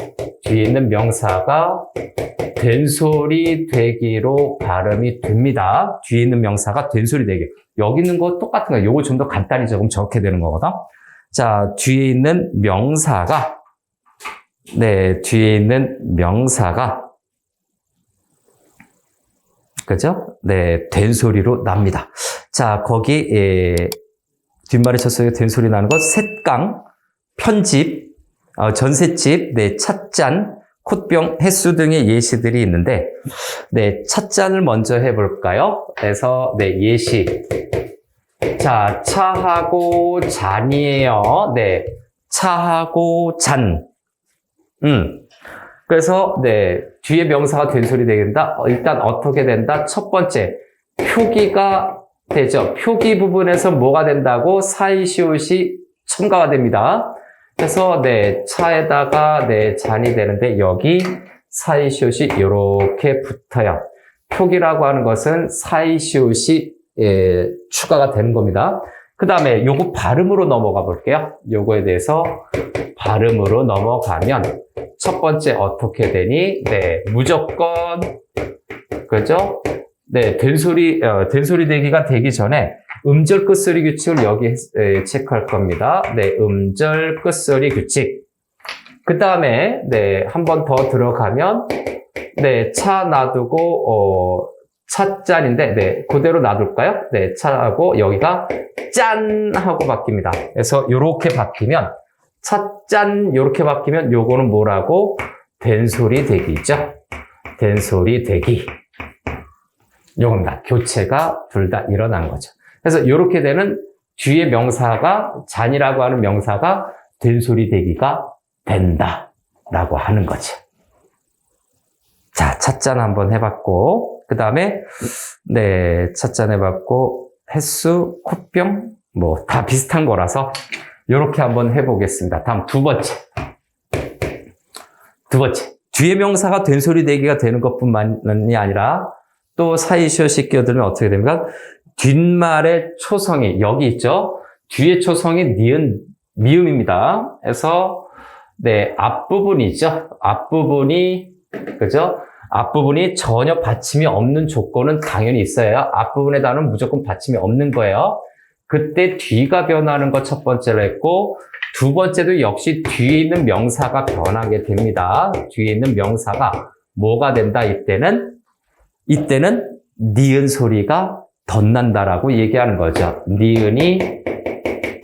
된소리 되기로 발음이 됩니다. 뒤에 있는 명사가 된소리 되기. 여기 있는 거 똑같은 거예요. 요거 좀 더 간단히 조금 적게 되는 거거든. 자, 뒤에 있는 명사가 그죠? 네, 된소리로 납니다. 자, 거기 뒷말에 쳤어요. 된소리 나는 것 셋강, 편집, 전셋집, 찻잔, 콧병, 횟수 등의 예시들이 있는데 찻잔을 먼저 해볼까요? 그래서 예시. 자, 차하고 잔이에요. 차하고 잔. 그래서 뒤에 명사가 된소리 되겠다. 일단 어떻게 된다? 첫 번째, 표기가 되죠. 표기 부분에서 뭐가 된다고? 사이시옷이 첨가가 됩니다. 그래서 네, 차에다가 네, 잔이 되는데 여기 사이시옷이 이렇게 붙어요. 표기라고 하는 것은 사이시옷이 추가가 되는 겁니다. 그 다음에 요거 발음으로 넘어가 볼게요. 요거에 대해서 발음으로 넘어가면 첫 번째 어떻게 되니? 네, 무조건 그죠? 네, 된소리 대기가 되기 전에 음절 끝소리 규칙을 여기 체크할 겁니다. 네, 음절 끝소리 규칙. 그 다음에 네, 한 번 더 들어가면 네, 차 놔두고 차짠인데 네, 그대로 놔둘까요? 네, 차하고 여기가 짠 하고 바뀝니다. 그래서 요렇게 바뀌면 차짠 요렇게 바뀌면 요거는 뭐라고? 된소리 대기죠. 된소리 대기. 요겁니다. 교체가 둘 다 일어난 거죠. 그래서 요렇게 되는 뒤에 명사가 잔이라고 하는 명사가 된소리 대기가 된다라고 하는 거죠. 자, 찻잔 한번 해봤고, 그 다음에, 네, 찻잔 해봤고, 횟수, 콧병, 뭐, 다 비슷한 거라서, 요렇게 한번 해보겠습니다. 다음 두 번째. 뒤에 명사가 된소리 대기가 되는 것 뿐만이 아니라, 또 사이시옷이 끼어들면 어떻게 됩니까? 뒷말의 초성이, 여기 있죠? 뒤에 초성이 니은, 미음입니다. 그래서, 네, 앞부분이죠? 앞부분이, 그죠? 앞부분이 전혀 받침이 없는 조건은 당연히 있어요. 앞부분에 단어는 무조건 받침이 없는 거예요. 그때 뒤가 변하는 거 첫 번째로 했고, 두 번째도 역시 뒤에 있는 명사가 변하게 됩니다. 뒤에 있는 명사가 뭐가 된다? 이때는 니은 소리가 덧난다라고 얘기하는 거죠. 니은이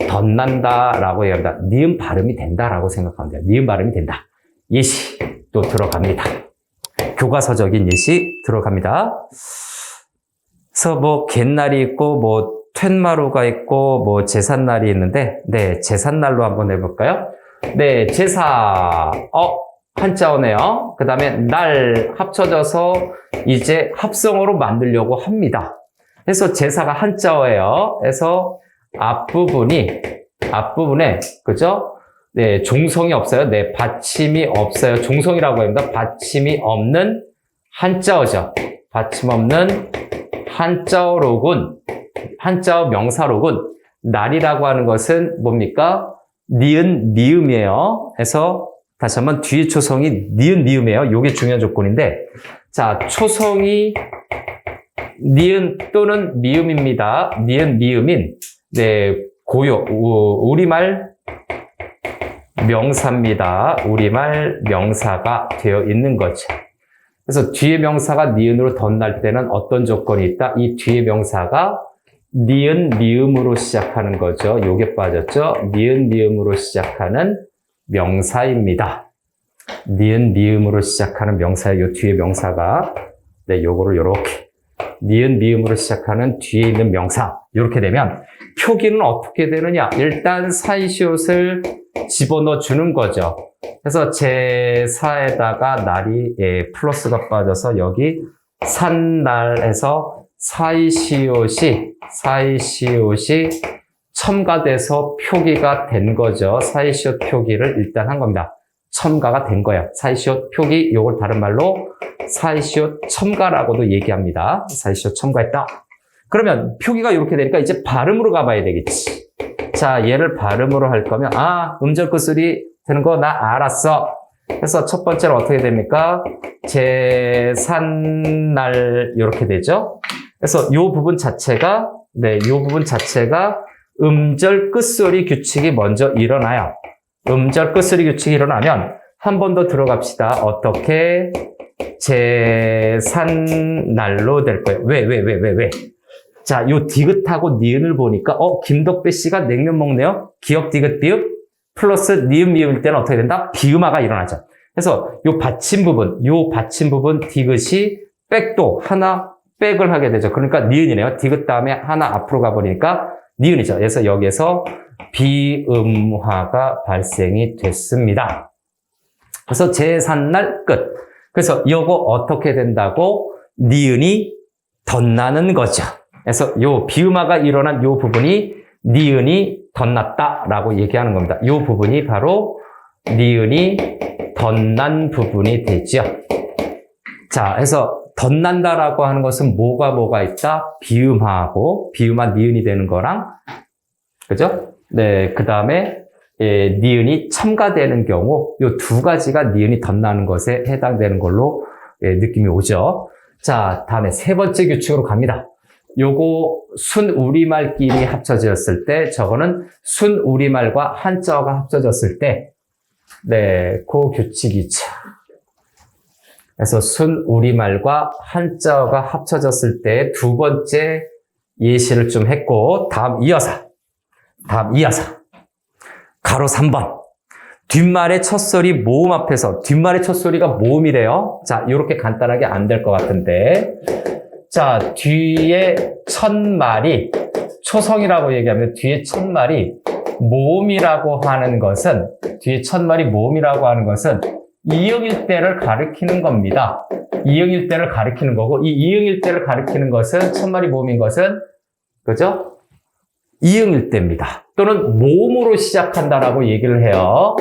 덧난다라고 얘기합니다. 니은 발음이 된다라고 생각하면 돼요. 니은 발음이 된다. 예시 또 들어갑니다. 교과서적인 예시 들어갑니다. 그래서 뭐 갯날이 있고 뭐 퇴마루가 있고 뭐 제삿날이 있는데 네, 제삿날로 한번 해볼까요? 네, 제사 한자어네요. 그 다음에 날 합쳐져서 이제 합성어로 만들려고 합니다. 그래서 제사가 한자어예요. 그래서 앞부분에 그죠? 네, 종성이 없어요. 네, 받침이 없어요. 종성이라고 합니다. 받침이 없는 한자어죠. 받침 없는 한자어로군. 한자어 명사로군. 날이라고 하는 것은 뭡니까? 니은, 미음이에요. 그래서 다시 한번 뒤에 초성이 니은, 미음이에요. 요게 중요한 조건인데, 자, 초성이 니은 또는 미음입니다. 니은, 미음인, 네, 우리말 명사입니다. 우리말 명사가 되어 있는 거죠. 그래서 뒤에 명사가 니은으로 덧날 때는 어떤 조건이 있다? 이 뒤에 명사가 니은, 미음으로 시작하는 거죠. 요게 빠졌죠? 니은, 미음으로 시작하는 명사입니다. 니은, 미음으로 시작하는 명사예요. 요 뒤에 명사가. 네, 요거를 요렇게. 니은, 미음으로 시작하는 뒤에 있는 명사. 요렇게 되면 표기는 어떻게 되느냐? 일단 사이시옷을 집어넣어 주는 거죠. 그래서 제사에다가 날이 플러스가 빠져서 여기 산날에서 사이시옷이 첨가돼서 표기가 된 거죠. 사이시옷 표기를 일단 한 겁니다. 첨가가 된 거예요. 사이시옷 표기, 요걸 다른 말로 사이시옷 첨가라고도 얘기합니다. 사이시옷 첨가했다. 그러면 표기가 이렇게 되니까 이제 발음으로 가봐야 되겠지. 자, 얘를 발음으로 할 거면 음절 끝소리 되는 거 나 알았어. 그래서 첫 번째로 어떻게 됩니까? 제삿날 이렇게 되죠. 그래서 요 부분 자체가 음절 끝소리 규칙이 먼저 일어나요. 음절 끝소리 규칙이 일어나면 한 번 더 들어갑시다. 어떻게? 제삿날로 될 거예요. 왜? 자, 요 디귿하고 니은을 보니까 김덕배 씨가 냉면 먹네요. 기역 디귿 비읍 플러스 니은 미음일 때는 어떻게 된다? 비음화가 일어나죠. 그래서 요 받침 부분 디귿이 백도 하나 백을 하게 되죠. 그러니까 니은이네요. 디귿 다음에 하나 앞으로 가버리니까 니은이죠. 그래서 여기에서 비음화가 발생이 됐습니다. 그래서 제삿날 끝. 그래서 이거 어떻게 된다고? 니은이 덧나는 거죠. 그래서 요 비음화가 일어난 요 부분이 니은이 덧났다라고 얘기하는 겁니다. 요 부분이 바로 니은이 덧난 부분이 되죠. 자, 그래서 덧난다라고 하는 것은 뭐가 있다? 비음화하고 비음화 니은이 되는 거랑, 그죠? 네, 그 다음에 니은이 첨가되는 경우 요 두 가지가 니은이 덧나는 것에 해당되는 걸로 느낌이 오죠. 자, 다음에 세 번째 규칙으로 갑니다. 요거 순우리말끼리 합쳐졌을 때, 저거는 순우리말과 한자어가 합쳐졌을 때, 네, 그 규칙이죠. 그래서 순우리말과 한자어가 합쳐졌을 때 두 번째 예시를 좀 했고, 다음 이어서 가로 3번 뒷말의 첫 소리 모음 앞에서, 뒷말의 첫 소리가 모음이래요. 자, 이렇게 간단하게 안 될 것 같은데, 자, 뒤에 첫 말이 초성이라고 얘기하면 뒤에 첫 말이 모음이라고 하는 것은, 뒤에 첫 말이 모음이라고 하는 것은 이응일대를 가리키는 겁니다. 이응일대를 가리키는 거고, 이 이응일대를 가리키는 것은, 첫 말이 모음인 것은, 그죠? 이응일대입니다. 또는 모음으로 시작한다라고 얘기를 해요.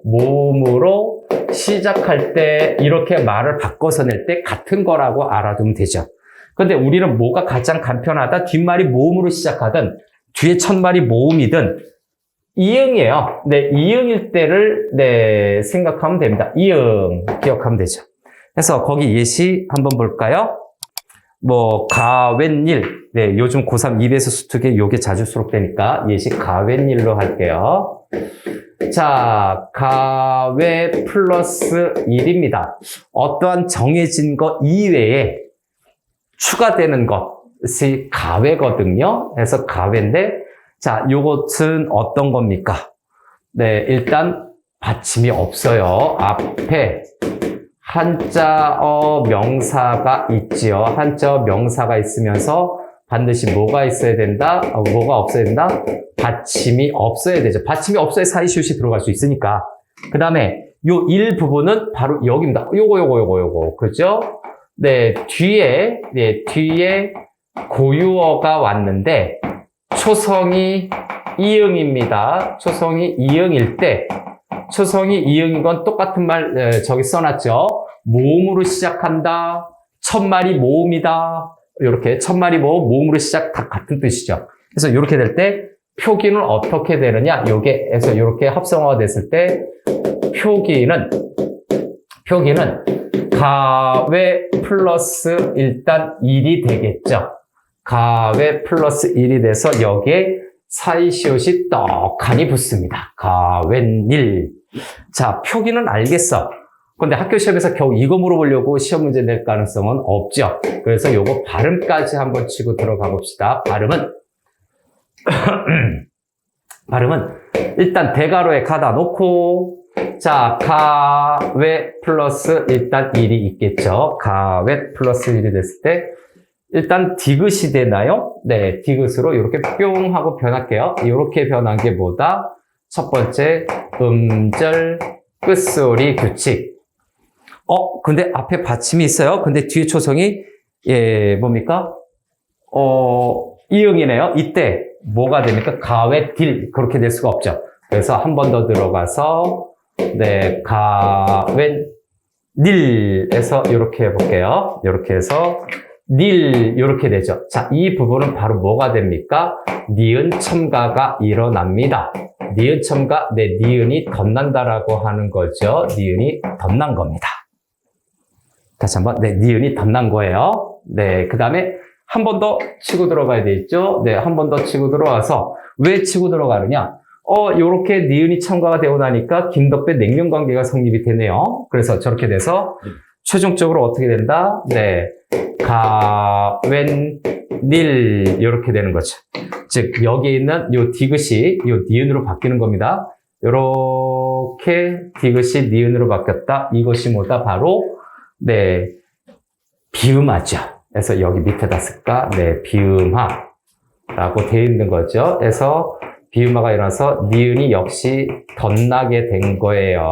모음으로 시작할 때 이렇게 말을 바꿔서 낼 때 같은 거라고 알아두면 되죠. 근데 우리는 뭐가 가장 간편하다? 뒷말이 모음으로 시작하든 뒤에 첫말이 모음이든 이응이에요. 네, 이응일 때를 네, 생각하면 됩니다. 이응 기억하면 되죠. 그래서 거기 예시 한번 볼까요? 뭐 가웬일, 네, 요즘 고3 입에서 수특에 요게 자주 수록되니까 예시 가웬일로 할게요. 자, 가외 플러스 1입니다. 어떠한 정해진 것 이외에 추가되는 것이 가외거든요. 그래서 가외인데, 자, 요것은 어떤 겁니까? 네, 일단 받침이 없어요. 앞에 한자어 명사가 있지요. 한자어 명사가 있으면서 반드시 뭐가 있어야 된다? 뭐가 없어야 된다? 받침이 없어야 되죠. 받침이 없어야 사이시옷이 들어갈 수 있으니까. 그 다음에 요 일 부분은 바로 여기입니다. 요거. 그죠? 네, 뒤에 고유어가 왔는데 초성이 이응입니다. 초성이 이응일 때, 초성이 이응인 건 똑같은 말 저기 써놨죠. 모음으로 시작한다. 첫말이 모음이다. 이렇게 첫말이 모음으로 시작 다 같은 뜻이죠. 그래서 이렇게 될 때 표기는 어떻게 되느냐? 요게에서 이렇게 합성어가 됐을 때 표기는 가외 플러스 일단 1이 되겠죠. 가외 플러스 1이 돼서 여기에 사이시옷이 떡하니 붙습니다. 가웬일. 자, 표기는 알겠어. 근데 학교 시험에서 겨우 이거 물어보려고 시험 문제 낼 가능성은 없죠. 그래서 요거 발음까지 한번 치고 들어가 봅시다. 발음은 일단 대가로에 가다 놓고, 자, 가외 플러스 일단 1이 있겠죠. 가외 플러스 1이 됐을 때 일단 디귿이 되나요? 네, 디귿으로 이렇게 뿅 하고 변할게요. 이렇게 변한 게 뭐다? 첫 번째 음절 끝소리 규칙. 근데 앞에 받침이 있어요. 근데 뒤에 초성이 뭡니까? 이응이네요. 이때 뭐가 됩니까? 가외 딜 그렇게 될 수가 없죠. 그래서 한 번 더 들어가서 네, 가외 닐에서 이렇게 해볼게요. 이렇게 해서 닐 이렇게 되죠. 자, 이 부분은 바로 뭐가 됩니까? 니은 첨가가 일어납니다. 니은 첨가, 네, 니은이 덧난다라고 하는 거죠. 니은이 덧난 겁니다. 다시 한번, 네, 니은이 덧난 거예요. 네, 그 다음에 한 번 더 치고 들어가야 되겠죠? 네, 한 번 더 치고 들어와서 왜 치고 들어가느냐? 요렇게 니은이 첨가가 되고 나니까 김덕배 냉면 관계가 성립이 되네요. 그래서 저렇게 돼서 최종적으로 어떻게 된다? 네, 가웬 닐 이렇게 되는 거죠. 즉 여기에 있는 요 디귿이 요 니은으로 바뀌는 겁니다. 요렇게 디귿이 니은으로 바뀌었다. 이것이 뭐다? 바로 네, 비음화죠. 그래서 여기 밑에다 쓸까? 네, 비음화라고 되어 있는 거죠. 그래서 비음화가 일어나서 니은이 역시 덧나게 된 거예요.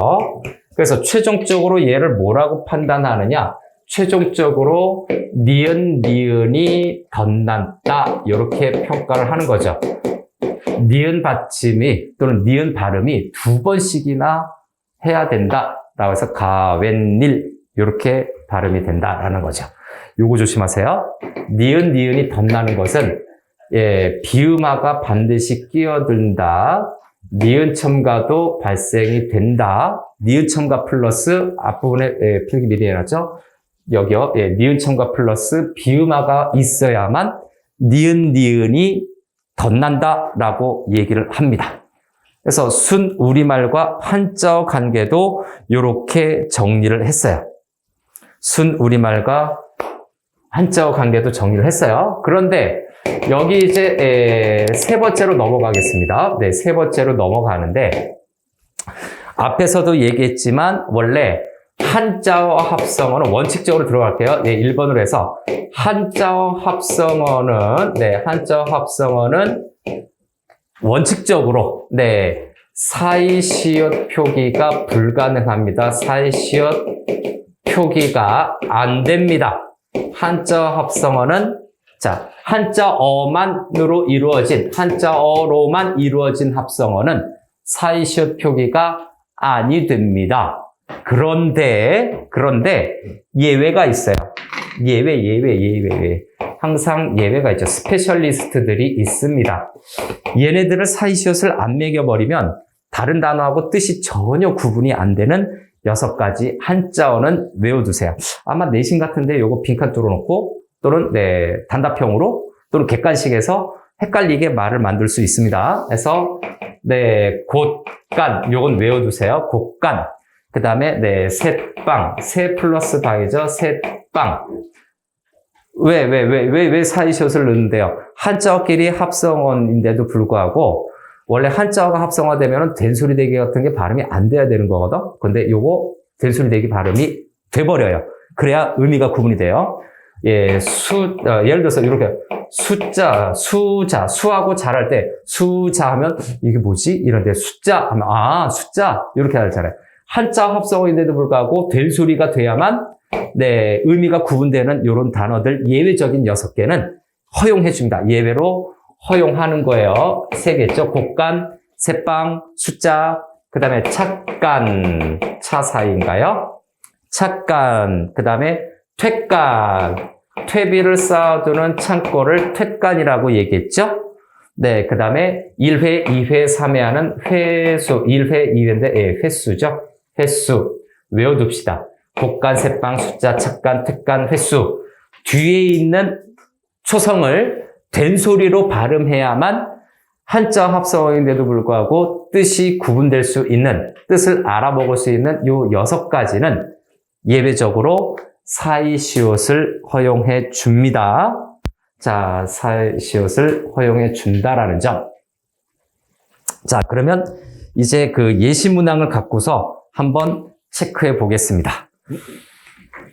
그래서 최종적으로 얘를 뭐라고 판단하느냐? 최종적으로 니은이 덧난다 이렇게 평가를 하는 거죠. 니은 받침이 또는 니은 발음이 2번씩이나 해야 된다라고 해서 가웬일 이렇게 발음이 된다라는 거죠. 요거 조심하세요. 니은이 덧나는 것은 비음화가 반드시 끼어든다. 니은 첨가도 발생이 된다. 니은 첨가 플러스 앞부분에 필기 미리 해놨죠. 여기요. 니은 첨가 플러스 비음화가 있어야만 니은이 덧난다라고 얘기를 합니다. 그래서 순 우리말과 한자어 관계도 이렇게 정리를 했어요. 순 우리말과 한자어 관계도 정리를 했어요. 그런데 여기 이제 세 번째로 넘어가겠습니다. 네, 세 번째로 넘어가는데 앞에서도 얘기했지만 원래 한자어 합성어는 원칙적으로 들어갈게요. 네, 1번으로 해서 한자어 합성어는 원칙적으로 사이시옷 표기가 불가능합니다. 사이시옷 표기가 안 됩니다. 한자어 합성어는 한자어로만 이루어진 합성어는 사이시옷 표기가 아니 됩니다. 그런데 예외가 있어요. 예외. 항상 예외가 있죠. 스페셜리스트들이 있습니다. 얘네들을 사이시옷을 안 매겨버리면 다른 단어하고 뜻이 전혀 구분이 안 되는 6가지 한자어는 외워두세요. 아마 내신 같은데 요거 빈칸 뚫어놓고 또는 단답형으로 또는 객관식에서 헷갈리게 말을 만들 수 있습니다. 그래서 곳간 요건 외워두세요. 곳간. 그 다음에 셋방. 세 플러스 방이죠. 셋방. 왜 사이시옷을 넣는데요? 한자어끼리 합성어인데도 불구하고 원래 한자어가 합성화되면 된소리대기 같은 게 발음이 안 돼야 되는 거거든. 근데 요거 된소리대기 발음이 돼버려요. 그래야 의미가 구분이 돼요. 예를 들어서 이렇게 수하고 자랄 때 수자 하면 이게 뭐지? 이런데 숫자 하면 숫자 이렇게 하잖아요. 한자 합성어인데도 불구하고 된소리가 돼야만 의미가 구분되는 이런 단어들 예외적인 6개는 허용해 줍니다. 예외로 허용하는 거예요. 3개죠. 곡간, 셋방, 숫자, 그 다음에 착간, 차사인가요? 착간, 그 다음에 퇴간, 퇴비를 쌓아두는 창고를 퇴간이라고 얘기했죠. 그 다음에 1회, 2회, 3회 하는 회수, 1회, 2회인데 횟수죠. 횟수 외워둡시다. 곡간, 셋방, 숫자, 착간, 퇴간, 횟수 뒤에 있는 초성을 된소리로 발음해야만 한자 합성어인데도 불구하고 뜻이 구분될 수 있는, 뜻을 알아먹을 수 있는 요 6가지는 예외적으로 사이시옷을 허용해 줍니다. 자, 사이시옷을 허용해 준다라는 점. 자, 그러면 이제 그 예시 문항을 갖고서 한번 체크해 보겠습니다.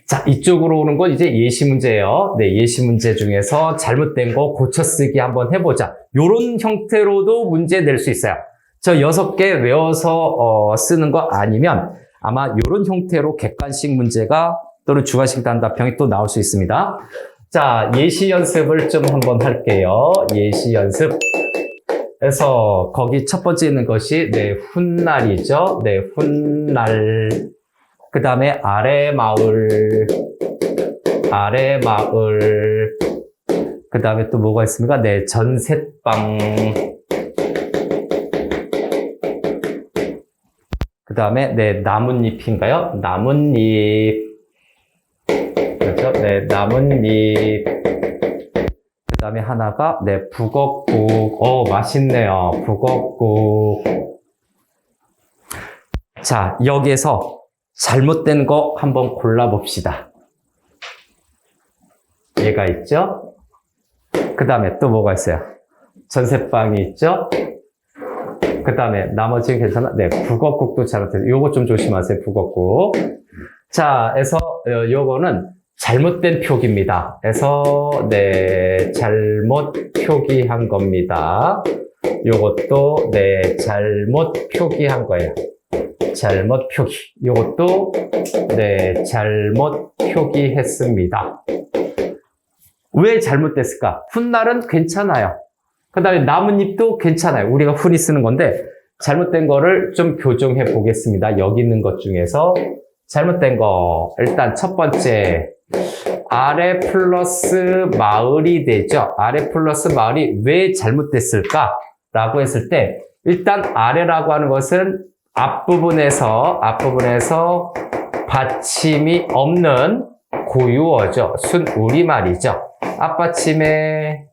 자, 이쪽으로 오는 건 이제 예시 문제예요. 예시 문제 중에서 잘못된 거 고쳐쓰기 한번 해보자. 요런 형태로도 문제 낼 수 있어요. 저 6개 외워서 쓰는 거 아니면 아마 요런 형태로 객관식 문제가 또는 주관식 단답형이 또 나올 수 있습니다. 자, 예시 연습을 좀 한번 할게요. 예시 연습. 그래서 거기 첫 번째 있는 것이 훗날이죠. 훗날. 그 다음에 아래마을. 그 다음에 또 뭐가 있습니까? 전셋방. 그 다음에 나뭇잎인가요? 나뭇잎. 그렇죠? 나뭇잎. 그 다음에 하나가 북엇국. 맛있네요. 북엇국. 자, 여기에서 잘못된 거 한번 골라봅시다. 얘가 있죠? 그 다음에 또 뭐가 있어요? 전셋방이 있죠? 그 다음에 나머지는 괜찮아? 북엇국도 잘못해요. 요거 좀 조심하세요. 북엇국. 자, 그래서 요거는 잘못된 표기입니다. 그래서 잘못 표기한 겁니다. 요것도 잘못 표기한 거예요. 잘못 표기. 요것도, 네, 잘못 표기했습니다. 왜 잘못됐을까? 훗날은 괜찮아요. 그 다음에 나뭇잎도 괜찮아요. 우리가 흔히 쓰는 건데, 잘못된 거를 좀 교정해 보겠습니다. 여기 있는 것 중에서 잘못된 거. 일단 첫 번째, 아래 플러스 마을이 되죠. 아래 플러스 마을이 왜 잘못됐을까? 라고 했을 때, 일단 아래라고 하는 것은 앞부분에서 받침이 없는 고유어죠. 순우리말이죠. 앞받침에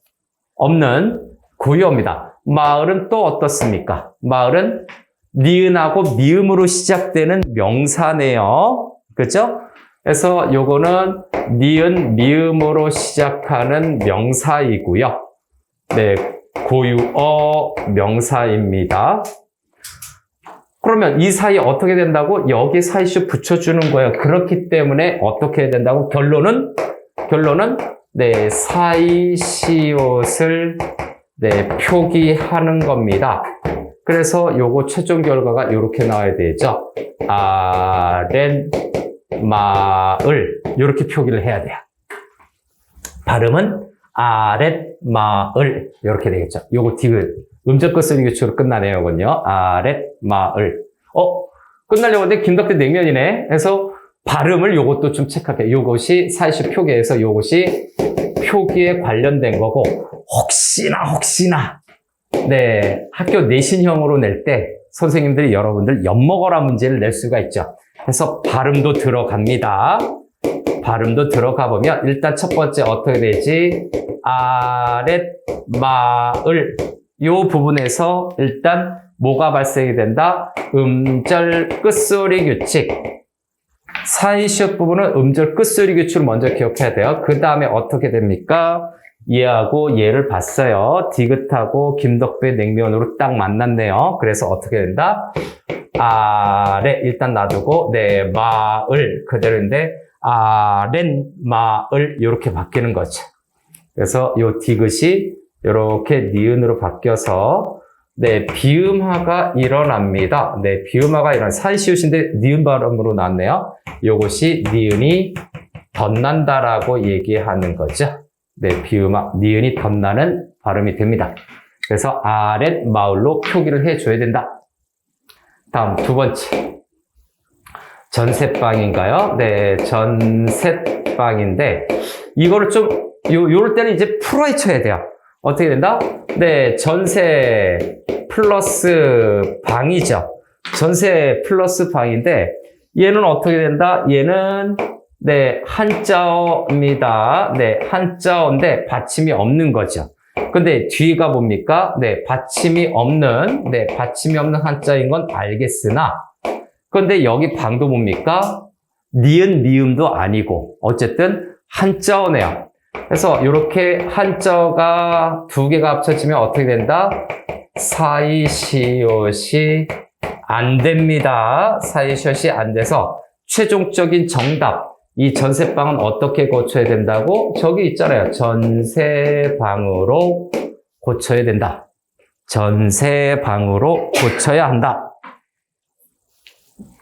없는 고유어입니다. 마을은 또 어떻습니까? 마을은 니은하고 미음으로 시작되는 명사네요. 그렇죠? 그래서 요거는 니은, 미음으로 시작하는 명사이고요. 네, 고유어 명사입니다. 그러면 이 사이 어떻게 된다고? 여기 사이쇼 붙여주는 거예요. 그렇기 때문에 어떻게 해야 된다고? 결론은 네, 사이시옷을 네, 표기하는 겁니다. 그래서 요거 최종 결과가 이렇게 나와야 되죠. 아랫마을 이렇게 표기를 해야 돼요. 발음은 아랫마을 이렇게 되겠죠. 요거 디귿 음절끝 쓰는 규칙으로 끝나네요. 이건요. 아랫마을. 끝나려고 하는데 김덕대 냉면이네. 그래서 발음을 요것도 좀 체크할게요. 요것이 사이시 표기에서 요것이 표기에 관련된 거고 혹시나 네, 학교 내신형으로 낼 때 선생님들이 여러분들 엿먹어라 문제를 낼 수가 있죠. 그래서 발음도 들어갑니다. 발음도 들어가 보면 일단 첫 번째 어떻게 되지? 아랫마을 요 부분에서 일단 뭐가 발생이 된다? 음절 끝소리 규칙. 사이시옷 부분은 음절 끝소리 규칙을 먼저 기억해야 돼요. 그 다음에 어떻게 됩니까? 얘하고 얘를 봤어요. 디귿하고 김덕배 냉면으로 딱 만났네요. 그래서 어떻게 된다? 아래 일단 놔두고 네 마을 그대로인데 아랫마을 이렇게 바뀌는 거죠. 그래서 요 디귿이 이렇게 니은으로 바뀌어서 네 비음화가 일어납니다. 네 비음화가 일어난 사이시옷인데 니은 발음으로 났네요. 요것이 니은이 덧난다라고 얘기하는 거죠. 네 비음화 니은이 덧나는 발음이 됩니다. 그래서 아랫마을로 표기를 해줘야 된다. 다음 두 번째 전셋방인가요? 네 전셋방인데 이거를 좀 요럴 때는 이제 풀어헤 쳐야 돼요. 어떻게 된다? 네, 전세 플러스 방이죠. 전세 플러스 방인데 얘는 어떻게 된다? 얘는 네, 한자어입니다. 네, 한자어인데 받침이 없는 거죠. 근데 뒤가 뭡니까? 네, 받침이 없는 한자인 건 알겠으나 근데 여기 방도 뭡니까? 니은, 미음도 아니고 어쨌든 한자어네요. 그래서 이렇게 한자어가 두 개가 합쳐지면 어떻게 된다? 사이시옷이 안 됩니다. 사이시옷이 안 돼서 최종적인 정답. 이 전세방은 어떻게 고쳐야 된다고? 저기 있잖아요. 전세방으로 고쳐야 된다. 전세방으로 고쳐야 한다.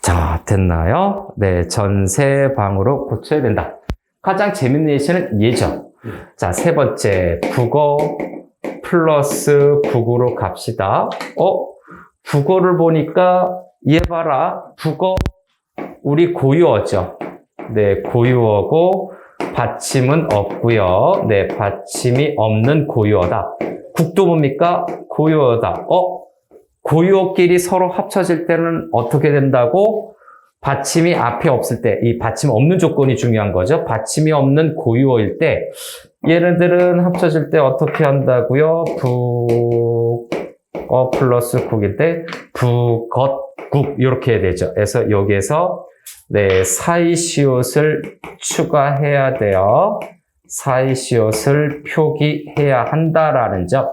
자, 됐나요? 네, 전세방으로 고쳐야 된다. 가장 재밌는 예시는 얘죠. 자, 세 번째, 국어 플러스 국어로 갑시다. 국어를 보니까 얘 봐라. 국어 우리 고유어죠. 네, 고유어고 받침은 없고요. 네, 받침이 없는 고유어다. 국도 뭡니까? 고유어다. 고유어끼리 서로 합쳐질 때는 어떻게 된다고? 받침이 앞에 없을 때, 이 받침 없는 조건이 중요한 거죠. 받침이 없는 고유어일 때, 얘네들은 합쳐질 때 어떻게 한다고요? 북어 플러스 국일 때, 북것국, 이렇게 해야 되죠. 그래서 여기에서, 네, 사이시옷을 추가해야 돼요. 사이시옷을 표기해야 한다라는 점.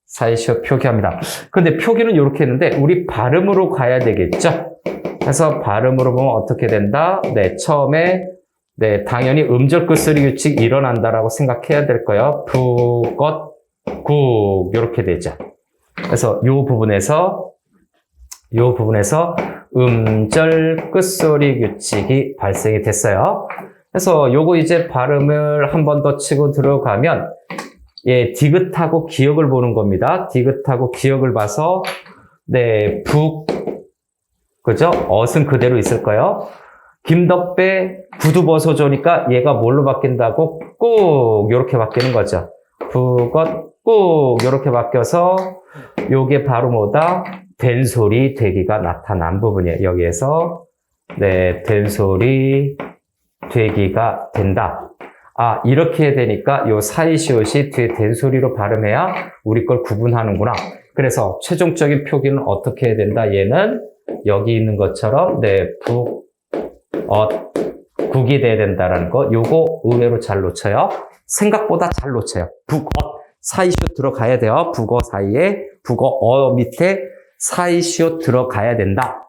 사이시옷 표기합니다. 근데 표기는 이렇게 했는데, 우리 발음으로 가야 되겠죠? 그래서 발음으로 보면 어떻게 된다? 네, 처음에 네, 당연히 음절 끝소리 규칙 일어난다라고 생각해야 될 거예요. 북것 국 이렇게 되죠. 그래서 요 부분에서 음절 끝소리 규칙이 발생이 됐어요. 그래서 요거 이제 발음을 한 번 더 치고 들어가면 예, 디귿하고 기역을 보는 겁니다. 디귿하고 기역을 봐서 네, 그죠? 엇은 그대로 있을까요? 김덕배 구두벗어조니까 얘가 뭘로 바뀐다고? 꾹 이렇게 바뀌는 거죠. 북엇 꾹 이렇게 바뀌어서 요게 바로 뭐다? 된소리 되기가 나타난 부분이에요. 여기에서 네, 된소리 되기가 된다. 아, 이렇게 되니까 요 사이시옷이 뒤에 된소리로 발음해야 우리 걸 구분하는구나. 그래서 최종적인 표기는 어떻게 해야 된다? 얘는 여기 있는 것처럼 네, 국이 돼야 된다라는 거. 요거 의외로 잘 놓쳐요. 생각보다 잘 놓쳐요. 북엇 사이시옷 들어가야 돼요. 북어 사이에 북어 밑에 사이시옷 들어가야 된다.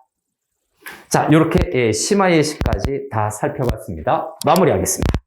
자, 이렇게 심화 예시까지 다 살펴봤습니다. 마무리하겠습니다.